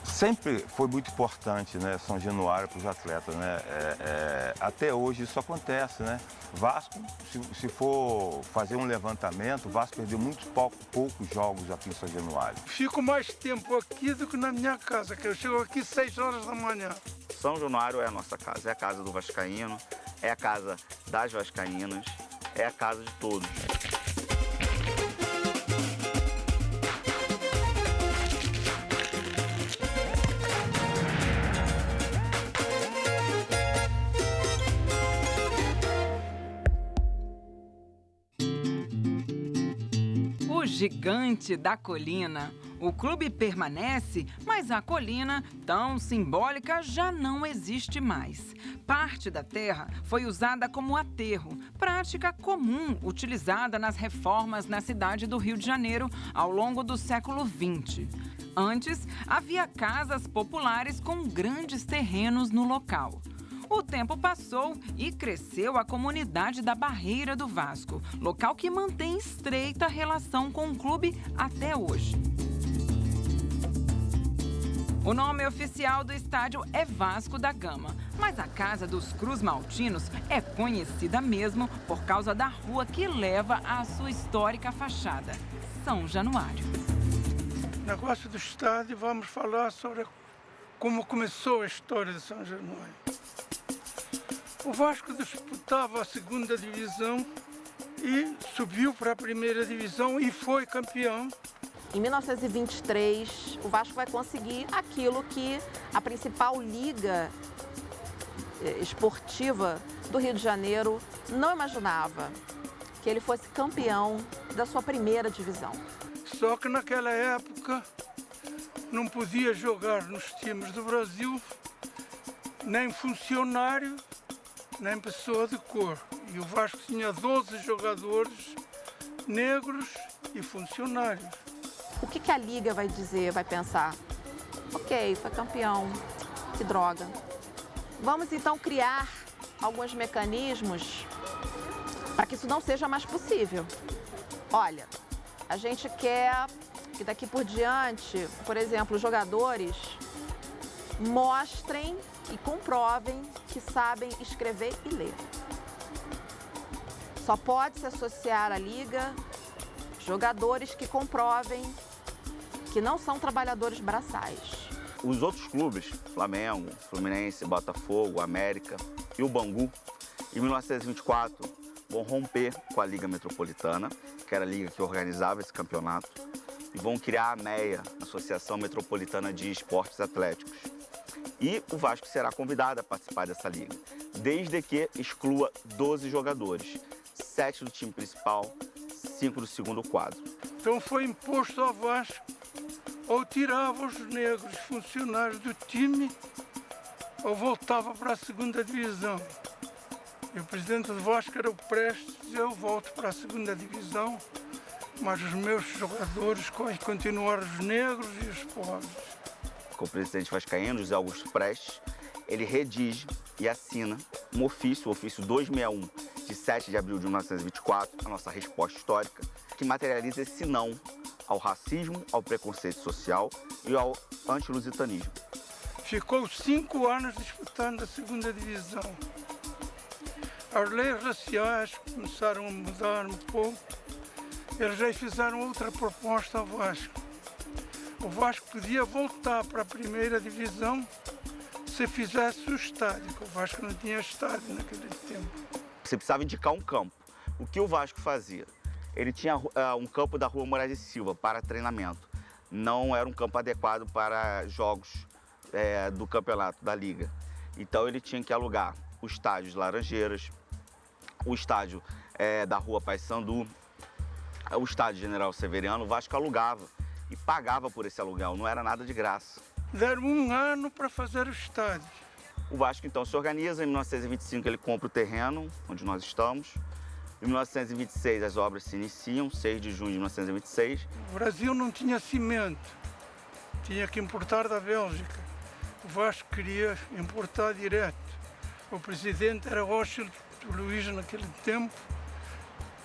Sempre foi muito importante, né, São Januário para os atletas, né? Até hoje isso acontece, né? Vasco, se for fazer um levantamento, o Vasco perdeu muito poucos jogos aqui em São Januário. Fico mais tempo aqui do que na minha casa, que eu chego aqui 6 horas da manhã. São Januário é a nossa casa, é a casa do vascaíno, é a casa das vascaínas, é a casa de todos. O gigante da colina. O clube permanece, mas a colina, tão simbólica, já não existe mais. Parte da terra foi usada como aterro, prática comum utilizada nas reformas na cidade do Rio de Janeiro ao longo do século XX. Antes, havia casas populares com grandes terrenos no local. O tempo passou e cresceu a comunidade da Barreira do Vasco, local que mantém estreita relação com o clube até hoje. O nome oficial do estádio é Vasco da Gama, mas a Casa dos Cruz Maltinos é conhecida mesmo por causa da rua que leva à sua histórica fachada, São Januário. Negócio do estádio, vamos falar sobre como começou a história de São Januário. O Vasco disputava a segunda divisão e subiu para a primeira divisão e foi campeão. Em 1923, o Vasco vai conseguir aquilo que a principal liga esportiva do Rio de Janeiro não imaginava, que ele fosse campeão da sua primeira divisão. Só que naquela época não podia jogar nos times do Brasil nem funcionário, nem pessoa de cor. E o Vasco tinha 12 jogadores negros e funcionários. O que a Liga vai dizer, vai pensar? Ok, foi campeão, que droga. Vamos então criar alguns mecanismos para que isso não seja mais possível. Olha, a gente quer que daqui por diante, por exemplo, os jogadores mostrem e comprovem que sabem escrever e ler. Só pode se associar à Liga jogadores que comprovem que não são trabalhadores braçais. Os outros clubes, Flamengo, Fluminense, Botafogo, América e o Bangu, em 1924, vão romper com a Liga Metropolitana, que era a liga que organizava esse campeonato, e vão criar a MEA, Associação Metropolitana de Esportes Atléticos. E o Vasco será convidado a participar dessa liga, desde que exclua 12 jogadores, 7 do time principal, 5 do segundo quadro. Então foi imposto ao Vasco, ou tirava os negros funcionários do time, ou voltava para a segunda divisão. E o presidente do Vasco era o Prestes, eu volto para a segunda divisão, mas os meus jogadores continuaram os negros e os pobres. Com o presidente vascaíno, José Augusto Prestes, ele redige e assina um ofício, o ofício 261, de 7 de abril de 1924, a nossa resposta histórica, que materializa esse não ao racismo, ao preconceito social e ao antilusitanismo. Ficou 5 anos disputando a segunda divisão. As leis raciais começaram a mudar um pouco. Eles já fizeram outra proposta ao Vasco. O Vasco podia voltar para a primeira divisão se fizesse o estádio, porque o Vasco não tinha estádio naquele tempo. Você precisava indicar um campo. O que o Vasco fazia? Ele tinha um campo da Rua Moraes e Silva para treinamento. Não era um campo adequado para jogos do campeonato da Liga. Então ele tinha que alugar o estádio de Laranjeiras, o estádio da Rua Paissandu, o estádio General Severiano. O Vasco alugava e pagava por esse aluguel, não era nada de graça. Deram 1 ano para fazer o estádio. O Vasco então se organiza, em 1925 ele compra o terreno onde nós estamos. Em 1926 as obras se iniciam, 6 de junho de 1926. O Brasil não tinha cimento, tinha que importar da Bélgica. O Vasco queria importar direto. O presidente era Ósilo Luís naquele tempo,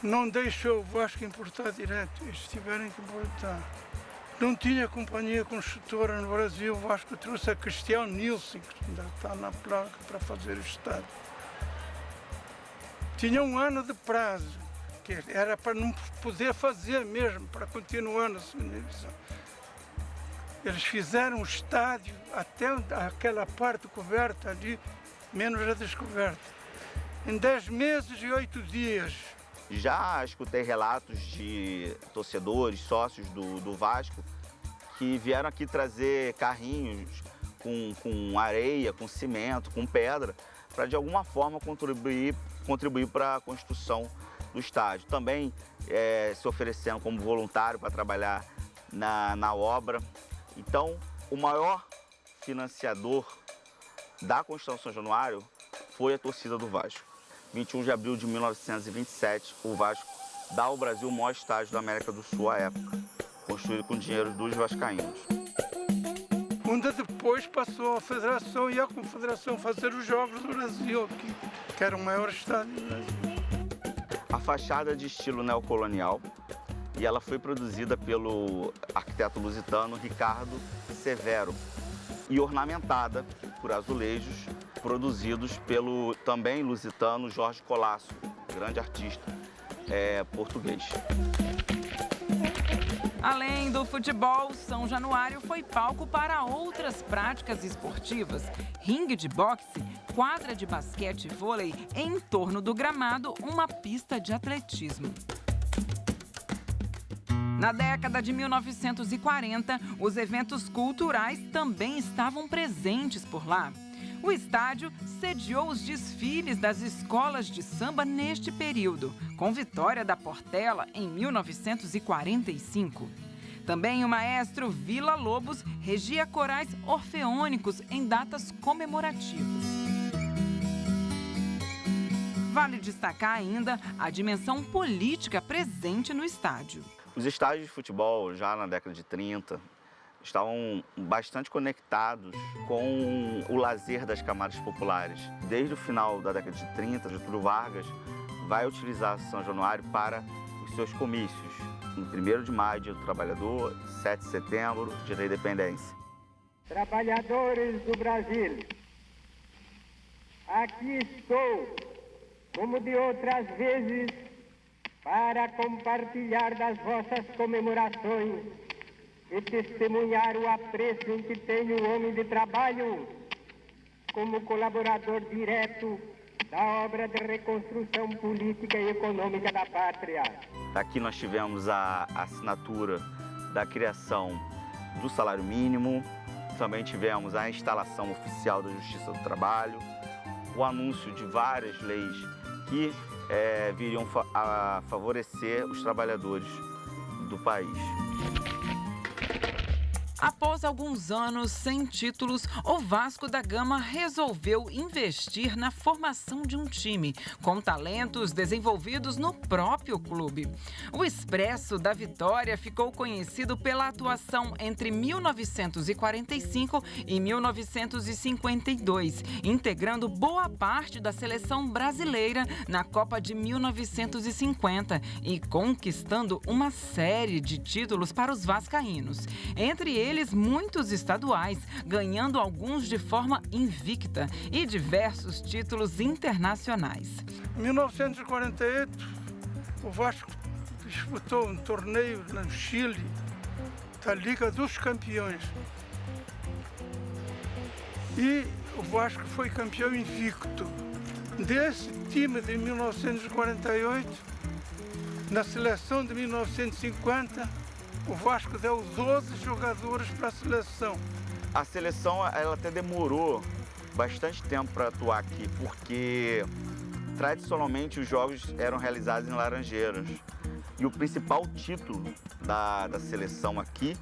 não deixou o Vasco importar direto, eles tiveram que importar. Não tinha companhia construtora no Brasil. O Vasco trouxe a Cristiano Nilsson, que ainda está na placa, para fazer o estádio. Tinha 1 ano de prazo, que era para não poder fazer mesmo, para continuar na segunda divisão. Eles fizeram o estádio até aquela parte coberta ali, menos a descoberta, em 10 meses e 8 dias. Já escutei relatos de torcedores, sócios do Vasco, que vieram aqui trazer carrinhos com areia, com cimento, com pedra, para de alguma forma contribuir para a construção do estádio. Também se oferecendo como voluntário para trabalhar na obra. Então, o maior financiador da construção de São Januário foi a torcida do Vasco. 21 de abril de 1927, o Vasco dá ao Brasil o maior estádio da América do Sul à época, construído com dinheiro dos vascaínos. Ainda depois passou a Federação e a Confederação fazer os Jogos do Brasil aqui, que era o maior estádio do Brasil. A fachada é de estilo neocolonial e ela foi produzida pelo arquiteto lusitano Ricardo Severo e ornamentada por azulejos produzidos pelo também lusitano Jorge Colasso, grande artista português. Além do futebol, São Januário foi palco para outras práticas esportivas. Ringue de boxe, quadra de basquete e vôlei e, em torno do gramado, uma pista de atletismo. Na década de 1940, os eventos culturais também estavam presentes por lá. O estádio sediou os desfiles das escolas de samba neste período, com Vitória da Portela em 1945. Também o maestro Vila Lobos regia corais orfeônicos em datas comemorativas. Vale destacar ainda a dimensão política presente no estádio. Os estádios de futebol, já na década de 30, estavam bastante conectados com o lazer das camadas populares. Desde o final da década de 30, Getúlio Vargas vai utilizar São Januário para os seus comícios. Em 1º de maio, Dia do Trabalhador, 7 de setembro, Dia da Independência. Trabalhadores do Brasil, aqui estou, como de outras vezes, para compartilhar das vossas comemorações e testemunhar o apreço em que tenho o homem de trabalho como colaborador direto da obra de reconstrução política e econômica da pátria. Aqui nós tivemos a assinatura da criação do salário mínimo, também tivemos a instalação oficial da Justiça do Trabalho, o anúncio de várias leis que viriam a favorecer os trabalhadores do país. Após alguns anos sem títulos, o Vasco da Gama resolveu investir na formação de um time, com talentos desenvolvidos no próprio clube. O Expresso da Vitória ficou conhecido pela atuação entre 1945 e 1952, integrando boa parte da seleção brasileira na Copa de 1950 e conquistando uma série de títulos para os vascaínos. Entre eles, muitos estaduais, ganhando alguns de forma invicta e diversos títulos internacionais. Em 1948, o Vasco disputou um torneio no Chile, da Liga dos Campeões. E o Vasco foi campeão invicto. Desse time de 1948, na seleção de 1950, o Vasco deu 12 jogadores para a seleção. A seleção ela até demorou bastante tempo para atuar aqui, porque tradicionalmente os jogos eram realizados em Laranjeiras. E o principal título da seleção aqui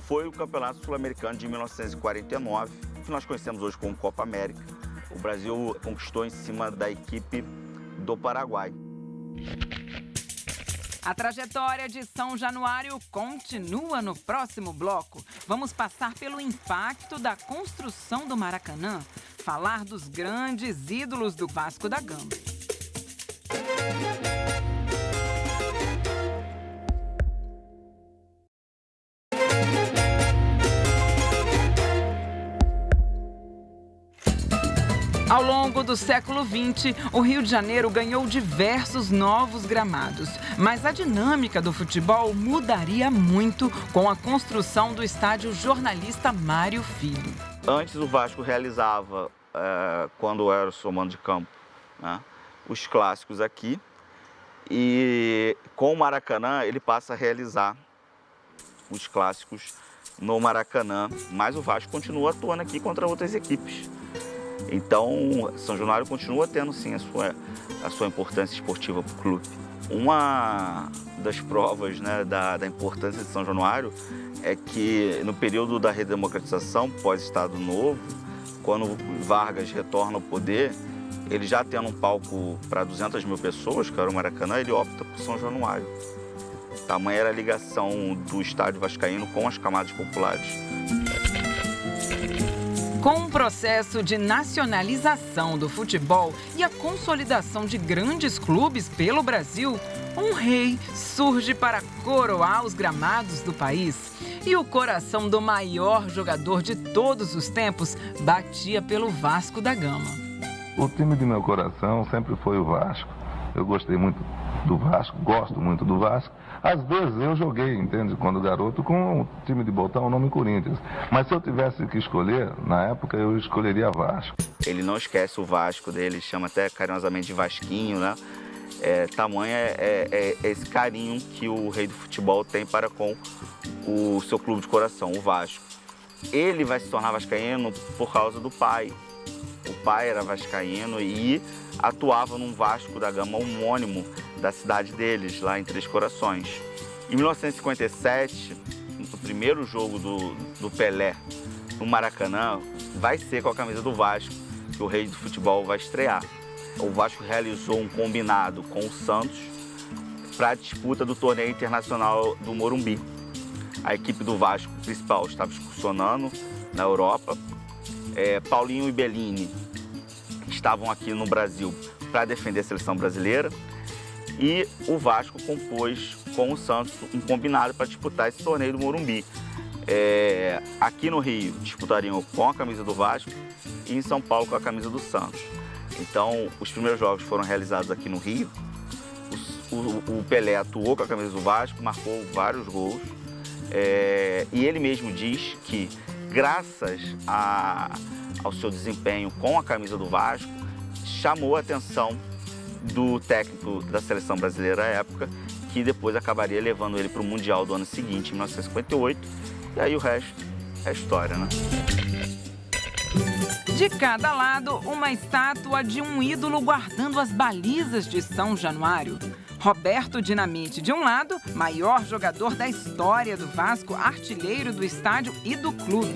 foi o Campeonato Sul-Americano de 1949, que nós conhecemos hoje como Copa América. O Brasil conquistou em cima da equipe do Paraguai. A trajetória de São Januário continua no próximo bloco. Vamos passar pelo impacto da construção do Maracanã, falar dos grandes ídolos do Vasco da Gama. Ao longo do século XX, o Rio de Janeiro ganhou diversos novos gramados, mas a dinâmica do futebol mudaria muito com a construção do estádio Jornalista Mário Filho. Antes o Vasco realizava, quando era o seu mando de campo, né, os clássicos aqui, e com o Maracanã ele passa a realizar os clássicos no Maracanã, mas o Vasco continua atuando aqui contra outras equipes. Então, São Januário continua tendo, sim, a sua importância esportiva para o clube. Uma das provas, né, da importância de São Januário é que, no período da redemocratização, pós-Estado Novo, quando Vargas retorna ao poder, ele já tendo um palco para 200 mil pessoas, que era o Maracanã, ele opta por São Januário. Tamanha era a ligação do estádio vascaíno com as camadas populares. Com o processo de nacionalização do futebol e a consolidação de grandes clubes pelo Brasil, um rei surge para coroar os gramados do país. E o coração do maior jogador de todos os tempos batia pelo Vasco da Gama. O time de meu coração sempre foi o Vasco. Eu gostei muito do Vasco, gosto muito do Vasco. Às vezes eu joguei, entende, quando garoto, com o time de botar o nome Corinthians. Mas se eu tivesse que escolher, na época eu escolheria Vasco. Ele não esquece o Vasco dele, chama até carinhosamente de Vasquinho, né? Tamanho é esse carinho que o rei do futebol tem para com o seu clube de coração, o Vasco. Ele vai se tornar vascaíno por causa do pai. O pai era vascaíno e atuava num Vasco da Gama homônimo da cidade deles, lá em Três Corações. Em 1957, o primeiro jogo do Pelé no Maracanã vai ser com a camisa do Vasco, que o rei do futebol vai estrear. O Vasco realizou um combinado com o Santos para a disputa do torneio internacional do Morumbi. A equipe do Vasco principal estava excursionando na Europa. Paulinho e Bellini estavam aqui no Brasil para defender a seleção brasileira e o Vasco compôs com o Santos um combinado para disputar esse torneio do Morumbi. Aqui no Rio disputariam com a camisa do Vasco e em São Paulo com a camisa do Santos. Então, os primeiros jogos foram realizados aqui no Rio. O Pelé atuou com a camisa do Vasco, marcou vários gols. E ele mesmo diz que, graças ao seu desempenho com a camisa do Vasco, chamou a atenção do técnico da seleção brasileira à época, que depois acabaria levando ele para o Mundial do ano seguinte, em 1958. E aí o resto é história, né? De cada lado, uma estátua de um ídolo guardando as balizas de São Januário. Roberto Dinamite, de um lado, maior jogador da história do Vasco, artilheiro do estádio e do clube.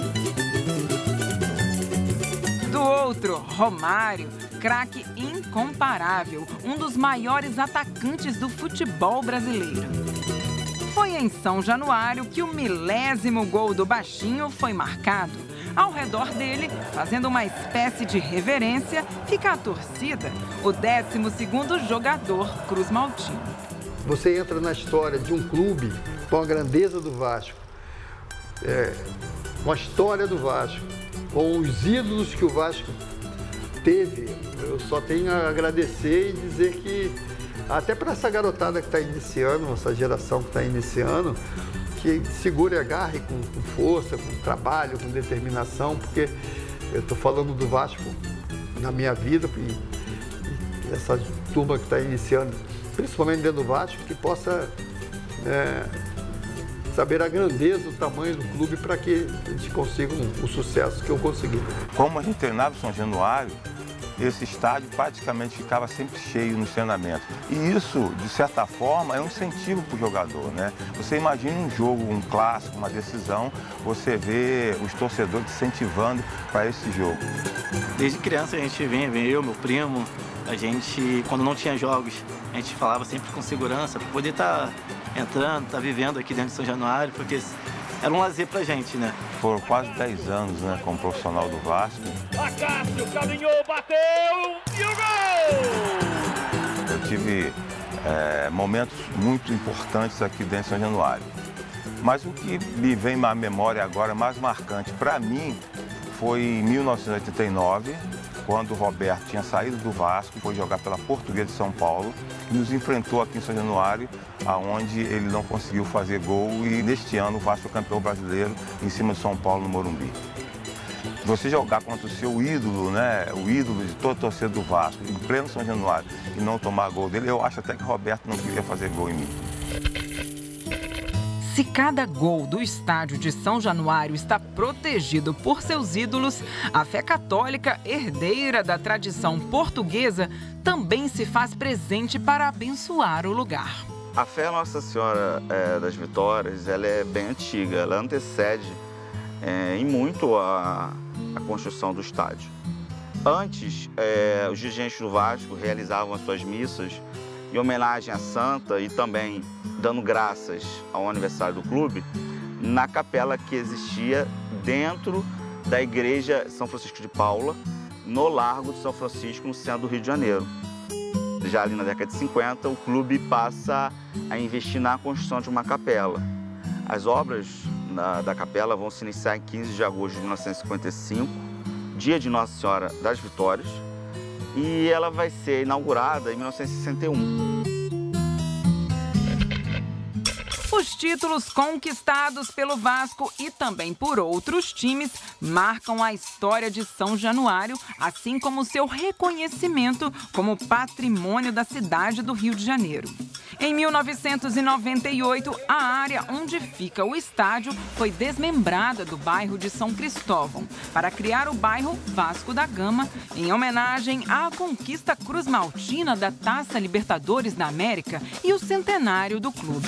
Do outro, Romário, craque incomparável, um dos maiores atacantes do futebol brasileiro. Foi em São Januário que o 1000º gol do Baixinho foi marcado. Ao redor dele, fazendo uma espécie de reverência, fica a torcida, o 12º jogador Cruz Maltino. Você entra na história de um clube com a grandeza do Vasco, com a história do Vasco, com os ídolos que o Vasco teve. Eu só tenho a agradecer e dizer que, até para essa garotada que está iniciando, essa geração que está iniciando, que segure, agarre com força, com trabalho, com determinação, porque eu estou falando do Vasco na minha vida e essa turma que está iniciando, principalmente dentro do Vasco, que possa saber a grandeza, o tamanho do clube para que a gente consiga o sucesso que eu consegui. Como a gente treinava em São Januário, esse estádio praticamente ficava sempre cheio nos treinamentos. E isso, de certa forma, é um incentivo para o jogador, né? Você imagina um jogo, um clássico, uma decisão, você vê os torcedores incentivando para esse jogo. Desde criança a gente vem eu, meu primo, a gente, quando não tinha jogos, a gente falava sempre com segurança para poder estar entrando, estar vivendo aqui dentro de São Januário, porque era um lazer pra gente, né? Foram quase 10 anos, né, como profissional do Vasco. Acácio caminhou, bateu e o gol! Eu tive momentos muito importantes aqui dentro de São Januário. Mas o que me vem à memória agora, mais marcante para mim, foi em 1989, quando o Roberto tinha saído do Vasco, foi jogar pela Portuguesa de São Paulo e nos enfrentou aqui em São Januário, aonde ele não conseguiu fazer gol e neste ano o Vasco é campeão brasileiro em cima de São Paulo no Morumbi. Você jogar contra o seu ídolo, né, o ídolo de toda a torcida do Vasco, em pleno São Januário, e não tomar gol dele, eu acho até que o Roberto não queria fazer gol em mim. Se cada gol do estádio de São Januário está protegido por seus ídolos, a fé católica, herdeira da tradição portuguesa, também se faz presente para abençoar o lugar. A fé Nossa Senhora das Vitórias, ela é bem antiga, ela antecede em muito a construção do estádio. Antes, os dirigentes do Vasco realizavam as suas missas em homenagem à Santa e também dando graças ao aniversário do clube, na capela que existia dentro da Igreja São Francisco de Paula, no Largo de São Francisco, no centro do Rio de Janeiro. Já ali na década de 50, o clube passa a investir na construção de uma capela. As obras da capela vão se iniciar em 15 de agosto de 1955, dia de Nossa Senhora das Vitórias, e ela vai ser inaugurada em 1961. Os títulos conquistados pelo Vasco e também por outros times marcam a história de São Januário, assim como seu reconhecimento como patrimônio da cidade do Rio de Janeiro. Em 1998, a área onde fica o estádio foi desmembrada do bairro de São Cristóvão para criar o bairro Vasco da Gama, em homenagem à conquista cruzmaltina da Taça Libertadores da América e o centenário do clube.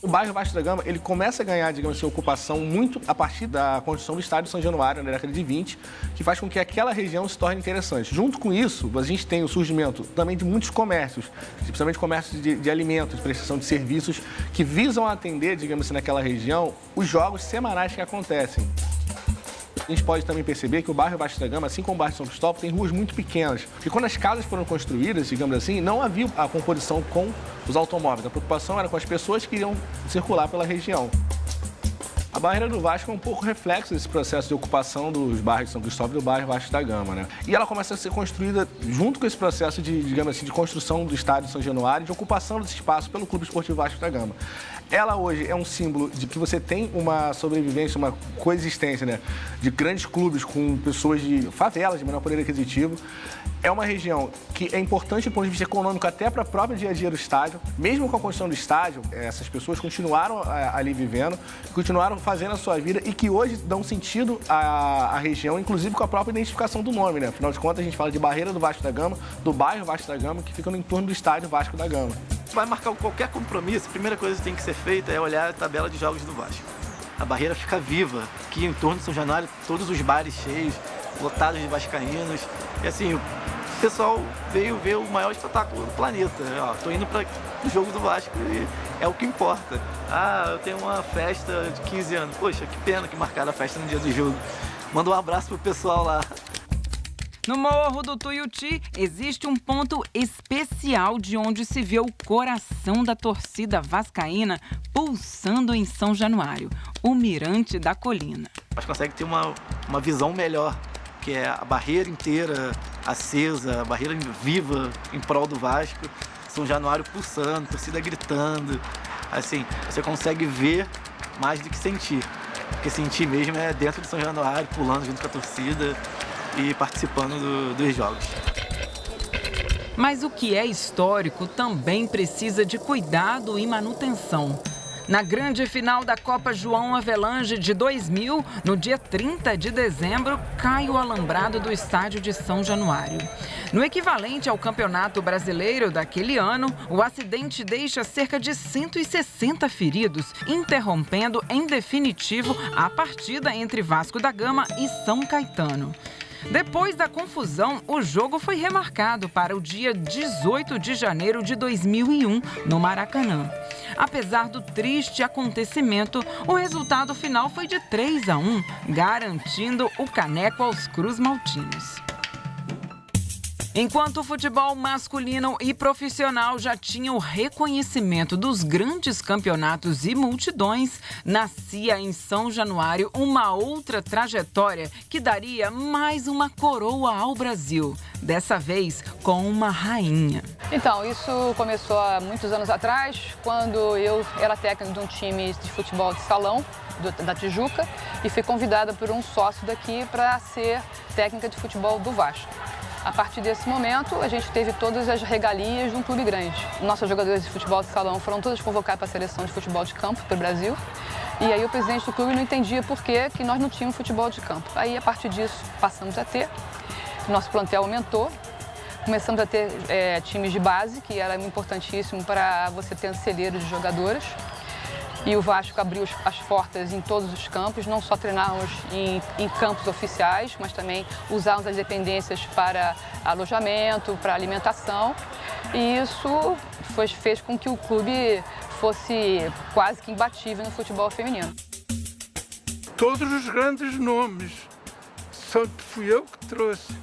O bairro Vasco da Gama, ele começa a ganhar, digamos assim, ocupação muito a partir da construção do estádio São Januário, na década de 20, que faz com que aquela região se torne interessante. Junto com isso, a gente tem o surgimento também de muitos comércios, principalmente comércios de alimentos, de prestação de serviços, que visam atender, digamos assim, naquela região, os jogos semanais que acontecem. A gente pode também perceber que o bairro Vasco da Gama, assim como o bairro São Cristóvão, tem ruas muito pequenas. E quando as casas foram construídas, digamos assim, não havia a composição com os automóveis. A preocupação era com as pessoas que iriam circular pela região. A barreira do Vasco é um pouco reflexo desse processo de ocupação dos bairros de São Cristóvão e do bairro Vasco da Gama, né? E ela começa a ser construída junto com esse processo de, digamos assim, de construção do estádio São Januário, de ocupação desse espaço pelo Clube Esportivo Vasco da Gama. Ela hoje é um símbolo de que você tem uma sobrevivência, uma coexistência, né, de grandes clubes com pessoas de favelas, de menor poder aquisitivo. É uma região que é importante do ponto de vista econômico até para o próprio dia a dia do estádio. Mesmo com a construção do estádio, essas pessoas continuaram ali vivendo, continuaram fazendo a sua vida e que hoje dão sentido à região, inclusive com a própria identificação do nome, né? Afinal de contas, a gente fala de Barreira do Vasco da Gama, do bairro Vasco da Gama, que fica no entorno do estádio Vasco da Gama. Vai marcar qualquer compromisso, a primeira coisa que tem que ser feita é olhar a tabela de jogos do Vasco. A barreira fica viva, aqui em torno de São Januário, todos os bares cheios, lotados de vascaínos. E assim, o pessoal veio ver o maior espetáculo do planeta. Ó, tô indo para o jogo do Vasco e é o que importa. Ah, eu tenho uma festa de 15 anos. Poxa, que pena que marcaram a festa no dia do jogo. Manda um abraço pro pessoal lá. No Morro do Tuiuti, existe um ponto especial de onde se vê o coração da torcida vascaína pulsando em São Januário, o Mirante da Colina. A gente consegue ter uma visão melhor, que é a barreira inteira acesa, a barreira viva em prol do Vasco, São Januário pulsando, torcida gritando. Assim, você consegue ver mais do que sentir, porque sentir mesmo é dentro de São Januário, pulando junto com a torcida e participando dos jogos. Mas o que é histórico também precisa de cuidado e manutenção. Na grande final da Copa João Avelange de 2000, no dia 30 de dezembro, cai o alambrado do estádio de São Januário. No equivalente ao Campeonato Brasileiro daquele ano, o acidente deixa cerca de 160 feridos, interrompendo em definitivo a partida entre Vasco da Gama e São Caetano. Depois da confusão, o jogo foi remarcado para o dia 18 de janeiro de 2001, no Maracanã. Apesar do triste acontecimento, o resultado final foi de 3-1, garantindo o caneco aos cruzmaltinos. Enquanto o futebol masculino e profissional já tinham reconhecimento dos grandes campeonatos e multidões, nascia em São Januário uma outra trajetória que daria mais uma coroa ao Brasil, dessa vez com uma rainha. Então, isso começou há muitos anos atrás, quando eu era técnica de um time de futebol de salão, da Tijuca, e fui convidada por um sócio daqui para ser técnica de futebol do Vasco. A partir desse momento, a gente teve todas as regalias de um clube grande. Nossos jogadores de futebol de salão foram todos convocados para a seleção de futebol de campo para o Brasil. E aí o presidente do clube não entendia por que nós não tínhamos futebol de campo. Aí, a partir disso, passamos a ter. Nosso plantel aumentou. Começamos a ter times de base, que era importantíssimo para você ter um celeiro de jogadores. E o Vasco abriu as portas em todos os campos, não só treinávamos em campos oficiais, mas também usávamos as dependências para alojamento, para alimentação. E isso fez com que o clube fosse quase que imbatível no futebol feminino. Todos os grandes nomes, só fui eu que trouxe.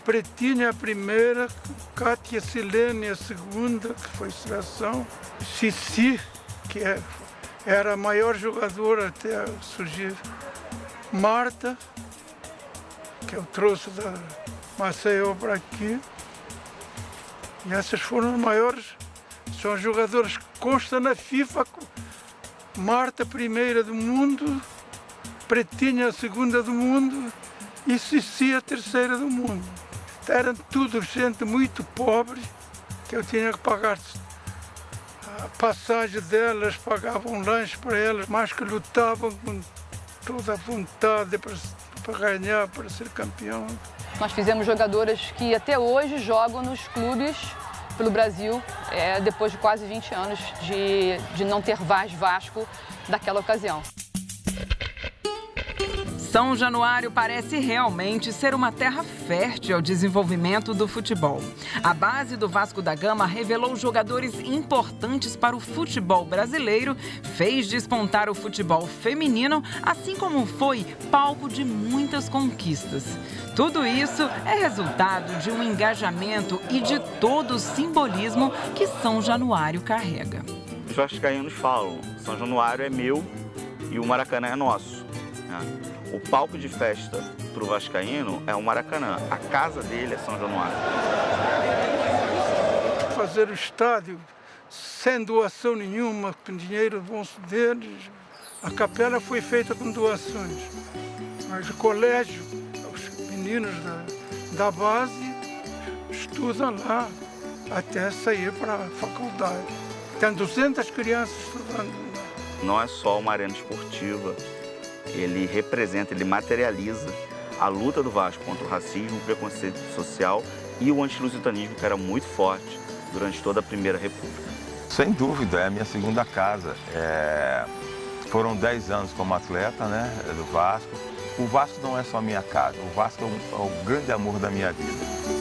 Pretinha a primeira, Cátia Silene a segunda, que foi seleção, Cici, que era a maior jogadora até surgir, Marta, que eu trouxe da Maceió para aqui. E essas foram as maiores, são as jogadoras que constam na FIFA. Marta, primeira do mundo, Pretinha, a segunda do mundo e Cici, a terceira do mundo. Eram tudo gente muito pobre, que eu tinha que pagar a passagem delas, pagava um lanche para elas, mas que lutavam com toda a vontade para ganhar, para ser campeão. Nós fizemos jogadoras que até hoje jogam nos clubes pelo Brasil, depois de quase 20 anos de não ter Vasco daquela ocasião. São Januário parece realmente ser uma terra fértil ao desenvolvimento do futebol. A base do Vasco da Gama revelou jogadores importantes para o futebol brasileiro, fez despontar o futebol feminino, assim como foi palco de muitas conquistas. Tudo isso é resultado de um engajamento e de todo o simbolismo que São Januário carrega. Os vascaínos falam, São Januário é meu e o Maracanã é nosso. O palco de festa para o vascaíno é o Maracanã, a casa dele é São Januário. Fazer o estádio sem doação nenhuma, com dinheiro do bolso deles. A capela foi feita com doações, mas o colégio, os meninos da base estudam lá até sair para a faculdade. Tem 200 crianças estudando lá. Não é só uma arena esportiva. Ele representa, ele materializa a luta do Vasco contra o racismo, o preconceito social e o antilusitanismo, que era muito forte durante toda a Primeira República. Sem dúvida, é a minha segunda casa. Foram 10 anos como atleta, né, do Vasco. O Vasco não é só minha casa, o Vasco é o grande amor da minha vida.